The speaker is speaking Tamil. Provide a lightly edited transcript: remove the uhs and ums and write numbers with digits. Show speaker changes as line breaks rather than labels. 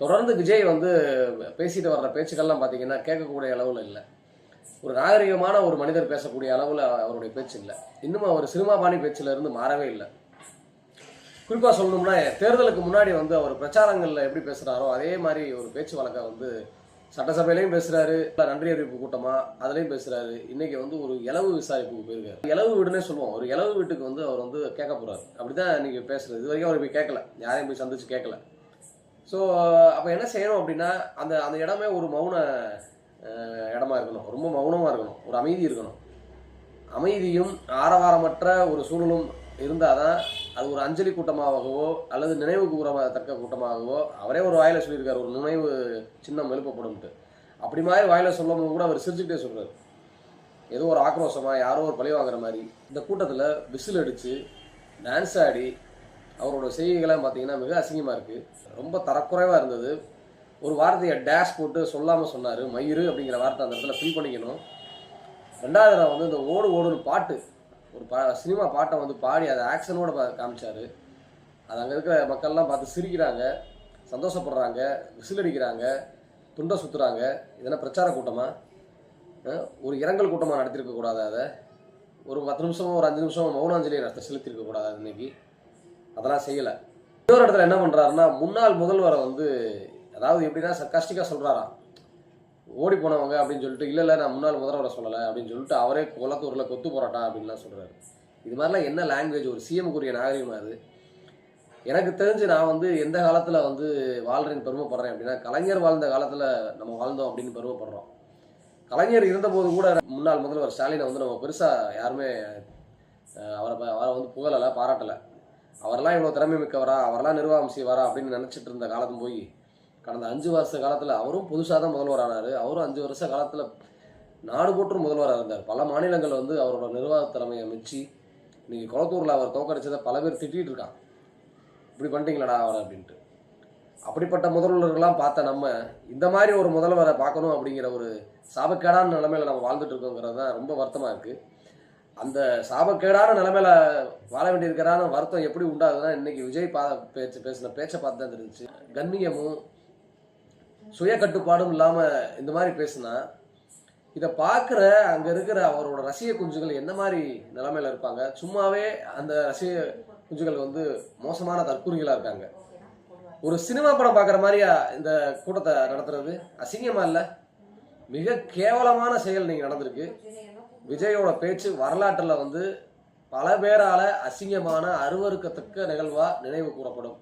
தொடர்ந்து விஜய் வந்து பேசிட்டு வர்ற பேச்சுக்கள்லாம் பார்த்தீங்கன்னா கேட்கக்கூடிய அளவில் இல்லை. ஒரு நாகரிகமான ஒரு மனிதர் பேசக்கூடிய அளவில் அவருடைய பேச்சு இல்லை. இன்னும் அவர் சினிமா பாணி பேச்சில் இருந்து மாறவே இல்லை. குறிப்பாக சொல்லணும்னா தேர்தலுக்கு முன்னாடி வந்து அவர் பிரச்சாரங்களில் எப்படி பேசுகிறாரோ அதே மாதிரி ஒரு பேச்சு வழக்கை வந்து சட்டசபையிலையும் பேசுகிறாரு, நன்றி அறிவிப்பு கூட்டமாக அதுலேயும் பேசுகிறாரு. இன்றைக்கி வந்து ஒரு இலவு விசாரிப்புக்கு போயிருக்காரு. இலவு வீடுன்னே சொல்லுவோம். ஒரு இலவு வீட்டுக்கு வந்து அவர் வந்து கேட்க போகிறார். அப்படி தான் இன்றைக்கி பேசுகிறது. இது வரைக்கும் அவர் போய் கேட்கல, யாரையும் போய் சந்திச்சு கேட்கல. ஸோ அப்போ என்ன செய்யணும் அப்படின்னா அந்த அந்த இடமே ஒரு மௌன இடமா இருக்கணும். ரொம்ப மௌனமாக இருக்கணும். ஒரு அமைதி இருக்கணும். அமைதியும் ஆரவாரமற்ற ஒரு சூழலும் இருந்தால் தான் அது ஒரு அஞ்சலி கூட்டமாகவோ அல்லது நினைவு கூறத்தக்க கூட்டமாகவோ, அவரே ஒரு வாயில் சொல்லியிருக்காரு, ஒரு நினைவு சின்னம் எழுப்பப்படும்ட்டு. அப்படி மாதிரி வாயில் சொல்லும் கூட அவர் சிரிச்சுக்கிட்டே சொல்கிறார். ஏதோ ஒரு ஆக்ரோஷமாக யாரோ ஒரு பழி வாங்குற மாதிரி. இந்த கூட்டத்தில் விசில் அடித்து டான்ஸ் ஆடி அவரோட செய்திகளாம் பார்த்தீங்கன்னா மிக அசிங்கமாக இருக்குது. ரொம்ப தரக்குறைவாக இருந்தது. ஒரு வார்த்தையை டேஷ் போட்டு சொல்லாமல் சொன்னார். மயிறு அப்படிங்கிற வார்த்தை அந்த இடத்துல ஃபில் பண்ணிக்கணும். ரெண்டாவது நான் வந்து இந்த ஓடு ஓடுன்னு பாட்டு, ஒரு சினிமா பாட்டை வந்து பாடி அதை ஆக்ஷனோட காமிச்சார். அது அங்கே இருக்கிற மக்கள்லாம் பார்த்து சிரிக்கிறாங்க, சந்தோஷப்படுறாங்க, விசில் அடிக்கிறாங்க, துண்டை சுற்றுறாங்க. இதெல்லாம் பிரச்சார கூட்டமாக, ஒரு இரங்கல் கூட்டமாக நடத்தியிருக்கக்கூடாது. அதை ஒரு 10 நிமிஷமோ ஒரு 5 நிமிஷமோ மௌனாஞ்சலியை செலுத்தியிருக்கக்கூடாது. இன்னைக்கு அதெல்லாம் செய்யலை. இன்னொரு இடத்துல என்ன பண்ணுறாருன்னா, முன்னாள் முதல்வரை வந்து அதாவது எப்படின்னா சர்க்காஸ்டிக்காக சொல்கிறாராம். ஓடி போனவங்க அப்படின்னு சொல்லிட்டு, இல்லை நான் முன்னாள் முதல்வரை சொல்லலை அப்படின்னு சொல்லிட்டு அவரே குளத்தூரில் கொத்து போராட்டம் அப்படின்லாம் சொல்கிறாரு. இது மாதிரிலாம் என்ன லாங்குவேஜ்? ஒரு சிஎம்க்குரிய நாகரிகமாக அது. எனக்கு தெரிஞ்சு நான் வந்து எந்த காலத்தில் வந்து வாழ்றேன்னு பெருமைப்படுறேன் அப்படின்னா, கலைஞர் வாழ்ந்த காலத்தில் நம்ம வாழ்ந்தோம் அப்படின்னு பெருமைப்படுறோம். கலைஞர் இருந்தபோது கூட முன்னாள் முதல்வர் ஸ்டாலினை வந்து நம்ம பெருசாக யாருமே அவரை வந்து புகழலை, பாராட்டலை. அவரெல்லாம் இவ்வளோ திறமை மிக்கவரா, அவரெல்லாம் நிர்வாகம் செய்வாரா அப்படின்னு நினச்சிட்டு இருந்த காலத்தும் போய் கடந்த 5 வருஷ காலத்தில் அவரும் புதுசாக தான் முதல்வரானார். அவரும் 5 வருஷ காலத்தில் நாடு போற்றும் முதல்வராக இருந்தார். பல மாநிலங்கள் வந்து அவரோட நிர்வாக திறமையை மெச்சி இன்னைக்கு குளத்தூரில் அவர் தோக்கடிச்சதை பல பேர் திட்டிகிட்டு இருக்கான். இப்படி பண்ணிட்டீங்களடா அவரை அப்படின்ட்டு. அப்படிப்பட்ட முதல்வர்கள்லாம் பார்த்த நம்ம இந்த மாதிரி ஒரு முதல்வரை பார்க்கணும் அப்படிங்கிற ஒரு சாபக்கேடான நிலைமையில் நம்ம வாழ்ந்துட்டு இருக்கோங்கிறது தான் ரொம்ப வருத்தமாக இருக்குது. அந்த சாபக்கேடான நிலைமையில வாழ வேண்டியிருக்கிறான வருத்தம் எப்படி உண்டாகுதுன்னா, இன்னைக்கு விஜய் பேசின பேச்சை பார்த்து தான் தெரிஞ்சிச்சு. கண்ணியமும் சுய கட்டுப்பாடும் இல்லாமல் இந்த மாதிரி பேசுனா இதை பார்க்குற அங்கே இருக்கிற அவரோட ரசிக குஞ்சுகள் என்ன மாதிரி நிலைமையில இருப்பாங்க? சும்மாவே அந்த ரசிக குஞ்சுகள் வந்து மோசமான தற்கூறிகளாக இருக்காங்க. ஒரு சினிமா படம் பார்க்குற மாதிரியா இந்த கூட்டத்தை நடத்துறது? அசிங்கமா இல்லை? மிக கேவலமான செயல் நீங்கள் நடந்திருக்கு. விஜயோட பேச்சு வரலாற்றில் வந்து பல பேரால அசிங்கமான அருவருக்கத்தக்க நிகழ்வா நினைவு கூறப்படும்.